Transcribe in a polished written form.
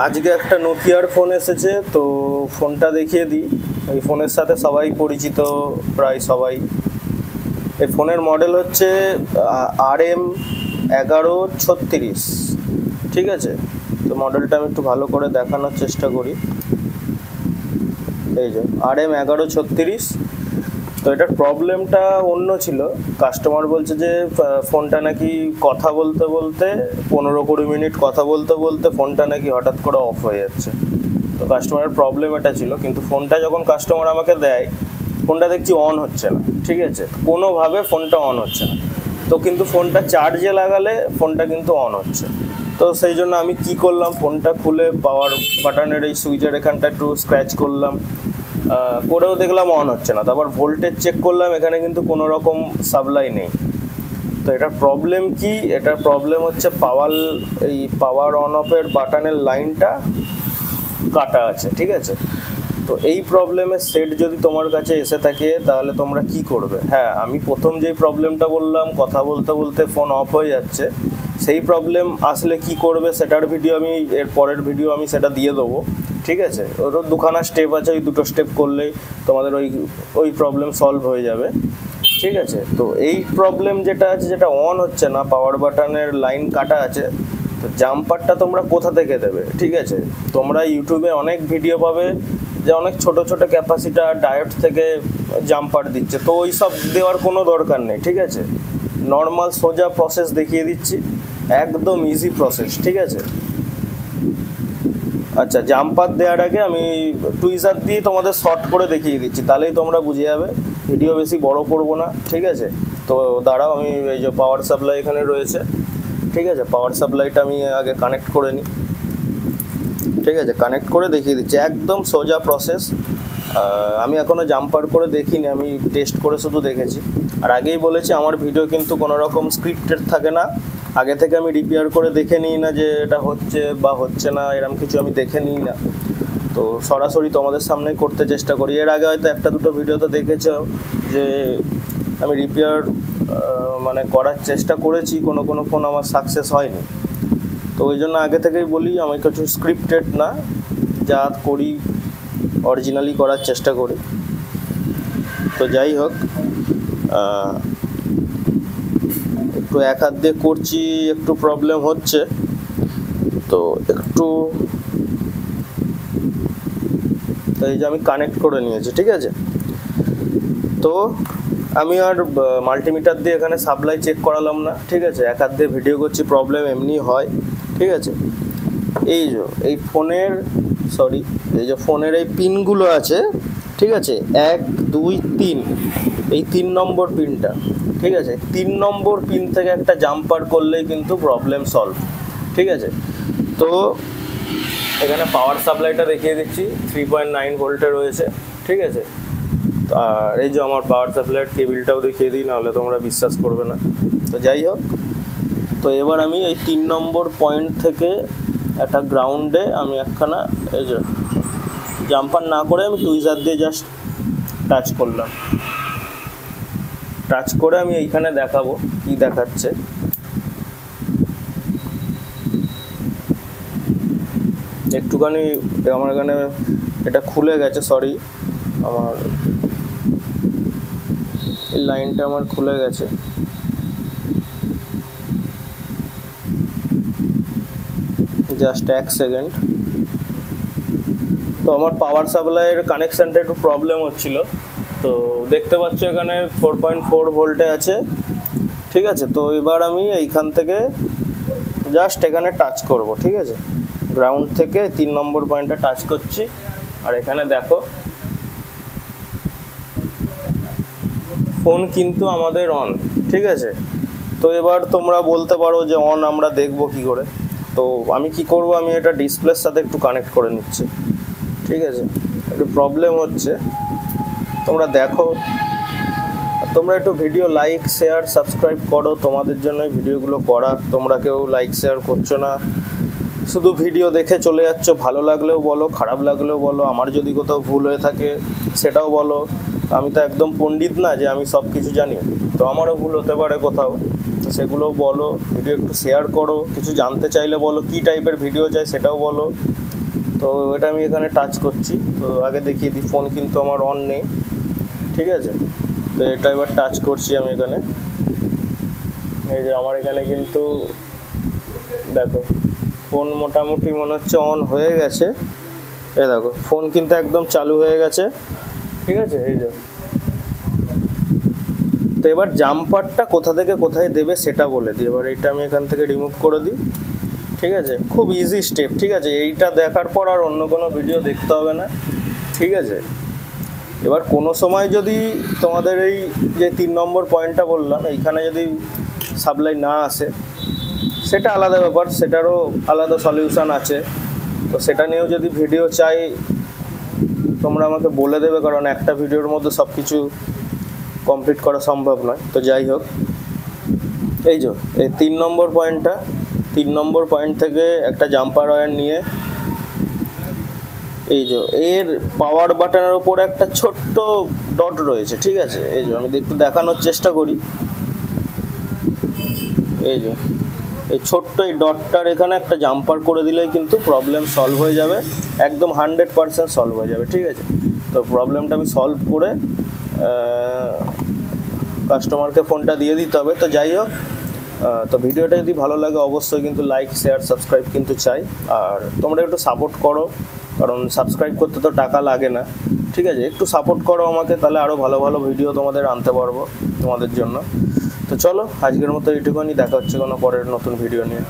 আজকে একটা নোকিয়ার ফোন এসেছে, তো ফোনটা দেখিয়ে দিই। এই ফোনের সাথে সবাই পরিচিত, প্রায় সবাই। এই ফোনের মডেল হচ্ছে RM1136, ঠিক আছে। তো মডেলটা আমি একটু ভালো করে দেখানোর চেষ্টা করি। এই যে RM1136। তো এটার প্রবলেমটা অন্য ছিল। কাস্টমার বলছে যে ফোনটা নাকি কথা বলতে বলতে 15-20 মিনিট কথা বলতে বলতে ফোনটা নাকি হঠাৎ করে অফ হয়ে যাচ্ছে। তো কাস্টমারের প্রবলেম এটা ছিল, কিন্তু ফোনটা যখন কাস্টমার আমাকে দেয়, ফোনটা দেখছি অন হচ্ছে না, ঠিক আছে, কোনোভাবে ফোনটা অন হচ্ছে না। তো কিন্তু ফোনটা চার্জে লাগালে ফোনটা কিন্তু অন হচ্ছে। তো সেই জন্য আমি কি করলাম, ফোনটা খুলে পাওয়ার বাটনের এই সুইচের এখানটা একটু স্ক্র্যাচ করলাম, করেও দেখলাম অন হচ্ছে না। তারপর ভোল্টেজ চেক করলাম, এখানে কিন্তু কোনো রকম সাপ্লাই নেই। তো এটার প্রবলেম কি? এটার প্রবলেম হচ্ছে পাওয়ার অন অফের বাটনের লাইনটা কাটা আছে, ঠিক আছে। তো এই প্রবলেমের সেট যদি তোমার কাছে এসে থাকে, তাহলে তোমরা কি করবে? হ্যাঁ, আমি প্রথম যেই প্রবলেমটা বললাম, কথা বলতে বলতে ফোন অফ হয়ে যাচ্ছে, সেই প্রবলেম আসলে কি করবে সেটার ভিডিও আমি এর পরের ভিডিও আমি সেটা দিয়ে দেবো, ঠিক আছে। ওর দুখানা স্টেপ আছে, ওই দুটো স্টেপ করলেই তোমাদের ওই প্রবলেম সলভ হয়ে যাবে, ঠিক আছে। তো এই প্রবলেম যেটা আছে, যেটা অন হচ্ছে না, পাওয়ার বাটনের লাইন কাটা আছে, তো জাম্পারটা তোমরা কোথা থেকে দেবে? ঠিক আছে, তোমরা ইউটিউবে অনেক ভিডিও পাবে যে অনেক ছোট ছোট ক্যাপাসিটার ডায়োড থেকে জাম্পার দিচ্ছে। তো ওই সব দেওয়ার কোনো দরকার নেই, ঠিক আছে। নর্মাল সোজা প্রসেস দেখিয়ে দিচ্ছি, একদম ইজি প্রসেস, ঠিক আছে। আচ্ছা, জাম্পার দেওয়ার আগে আমি টুইজার দিয়ে তোমাদের শর্ট করে দেখিয়ে দিচ্ছি, তাহলেই তোমরা বুঝে যাবে। ভিডিও বেশি বড় করবো না, ঠিক আছে। তো দাঁড়াও, আমি এই যে পাওয়ার সাপ্লাই এখানে রয়েছে, ঠিক আছে, পাওয়ার সাপ্লাইটা আমি আগে কানেক্ট করে নিই, ঠিক আছে। কানেক্ট করে দেখিয়ে দিচ্ছি, একদম সোজা প্রসেস। আমি এখনও জাম্পার করে দেখিনি, আমি টেস্ট করে শুধু দেখেছি। আর আগেই বলেছি, আমার ভিডিও কিন্তু কোনো রকম স্ক্রিপ্টেড থাকে না। আগে থেকে আমি রিপেয়ার করে দেখে নিই না যে এটা হচ্ছে বা হচ্ছে না, এরকম কিছু আমি দেখে নিই না। তো সরাসরি তোমাদের সামনে করতে চেষ্টা করি। এর আগে হয়তো একটা দুটো ভিডিওতে দেখেছো যে আমি রিপেয়ার মানে করার চেষ্টা করেছি, কোনো ফোন আমার সাকসেস হয়নি। তো ওই জন্য আগে থেকেই বলি, আমি কিছু স্ক্রিপ্টেড না, যা করি অরিজিনালি করার চেষ্টা করি। তো যাই হোক, একটু এক হাত দিয়ে করছি, একটু প্রবলেম হচ্ছে, তো একটু এই যে আমি কানেক্ট করে নিয়েছি, ঠিক আছে। তো আমি আর মাল্টিমিটার দিয়ে এখানে সাপ্লাই চেক করালাম না, ঠিক আছে। এক হাত দিয়ে ভিডিও করছি, প্রবলেম এমনি হয়, ঠিক আছে। এই যে ফোনের এই পিনগুলো আছে, ঠিক আছে, 1, 2, 3, এই 3 নম্বর পিনটা, ঠিক আছে। 3 নম্বর পিন থেকে একটা জাম্পার করলেই কিন্তু প্রবলেম সলভ, ঠিক আছে। তো এখানে পাওয়ার সাপ্লাইটা দেখিয়ে দিচ্ছি, 3.9 ভোল্টে রয়েছে, ঠিক আছে। আর এই যে আমার পাওয়ার সাপ্লাইয়ের কেবিলটাও দেখিয়ে দিই, নাহলে তোমরা বিশ্বাস করবে না। তো যাই হোক, তো এবার আমি এই 3 নম্বর পয়েন্ট থেকে একটা গ্রাউন্ডে আমি একখানা এই যে জাম্পার না করে আমি টুইজার দিয়ে জাস্ট টাচ করলাম। টাচ করে আমি এইখানে দেখাবো কি দেখাচ্ছে। একটুখানি আমার এখানে এটা খুলে গেছে, সরি, আমার এই লাইনটা আমার খুলে গেছে। Just 1 second. তো আমার পাওয়ার সাপ্লাইয়ের কানেকশানটা একটু প্রবলেম হচ্ছিল। তো দেখতে পাচ্ছ এখানে 4.4 ভোল্টে আছে, ঠিক আছে। তো এবার আমি এইখান থেকে জাস্ট এখানে টাচ করব, ঠিক আছে। গ্রাউন্ড থেকে 3 নম্বর পয়েন্টটা টাচ করছি, আর এখানে দেখো ফোন কিন্তু আমাদের অন, ঠিক আছে। তো এবার তোমরা বলতে পারো যে অন আমরা দেখবো কি করে। তো আমি কি করব, আমি এটা ডিসপ্লের সাথে একটু কানেক্ট করে নিচ্ছি, ঠিক আছে। একটু প্রবলেম হচ্ছে, তোমরা দেখো। তোমরা একটু ভিডিও লাইক শেয়ার সাবস্ক্রাইব করো, তোমাদের জন্যই ভিডিওগুলো করা। তোমরা কেউ লাইক শেয়ার করছো না, শুধু ভিডিও দেখে চলে যাচ্ছ। ভালো লাগলেও বলো, খারাপ লাগলেও বলো, আমার যদি কোথাও ভুল হয়ে থাকে সেটাও বলো। আমি তো একদম পণ্ডিত না যে আমি সব কিছু জানি, তো আমারও ভুল হতে পারে কোথাও। তো সেগুলো বলো, ভিডিও একটু শেয়ার করো, কিছু জানতে চাইলে বলো, কী টাইপের ভিডিও চাই সেটাও বলো। তো এটা আমি এখানে টাচ করছি, তো আগে দেখিয়ে দিই, ফোন কিন্তু আমার অন নেই, ঠিক আছে। তো এটা এবার টাচ করছি আমি এখানে, এই যে আমার এখানে কিন্তু দেখো ফোন মোটামুটি মনে হচ্ছে অন হয়ে গেছে। এই দেখো ফোন কিন্তু একদম চালু হয়ে গেছে, ঠিক আছে। এই যে তো এবার জাম্পারটা কোথা থেকে কোথায় দেবে সেটা বলে দিই। এবার এটা আমি এখান থেকে রিমুভ করে দিই, ঠিক আছে। খুব ইজি স্টেপ, ঠিক আছে। এইটা দেখার পর আর অন্য কোনো ভিডিও দেখতে হবে না, ঠিক আছে। এবার কোনো সময় যদি তোমাদের এই যে 3 নম্বর পয়েন্টটা বললাম, এইখানে যদি সাপ্লাই না আসে সেটা আলাদা ব্যাপার, সেটারও আলাদা সলিউশন আছে। তো সেটা নিয়েও যদি ভিডিও চাই তোমরা আমাকে বলে দেবে, কারণ একটা ভিডিওর মধ্যে সব কিছু কমপ্লিট করা সম্ভব নয়। তো যাই হোক, এই যে এই 3 নম্বর পয়েন্টটা, 3 নম্বর পয়েন্ট থেকে একটা জাম্পার ওয়্যার নিয়ে এই যে এর পাওয়ার বাটনের ওপর একটা ছোট্ট ডট রয়েছে, ঠিক আছে। এই যে আমি একটু দেখানোর চেষ্টা করি, এই যে এই ছোট্ট এই ডটটার এখানে একটা জাম্পার করে দিলেই কিন্তু প্রবলেম সলভ হয়ে যাবে, একদম 100% সলভ হয়ে যাবে, ঠিক আছে। তো প্রবলেমটা আমি সলভ করে কাস্টমারকে ফোনটা দিয়ে দিতে হবে। তো যাই হোক, তো ভিডিওটা যদি ভালো লাগে অবশ্যই কিন্তু লাইক, শেয়ার, সাবস্ক্রাইব কিন্তু চাই। আর তোমরা একটু সাপোর্ট করো, কারণ সাবস্ক্রাইব করতে তো টাকা লাগে না, ঠিক আছে। একটু সাপোর্ট করো আমাকে, তাহলে আরও ভালো ভালো ভিডিও তোমাদের আনতে পারবো তোমাদের জন্য। তো চলো আজকের মতো এইটুকুনি, দেখা হচ্ছে কোনো পরের নতুন ভিডিও নিয়ে।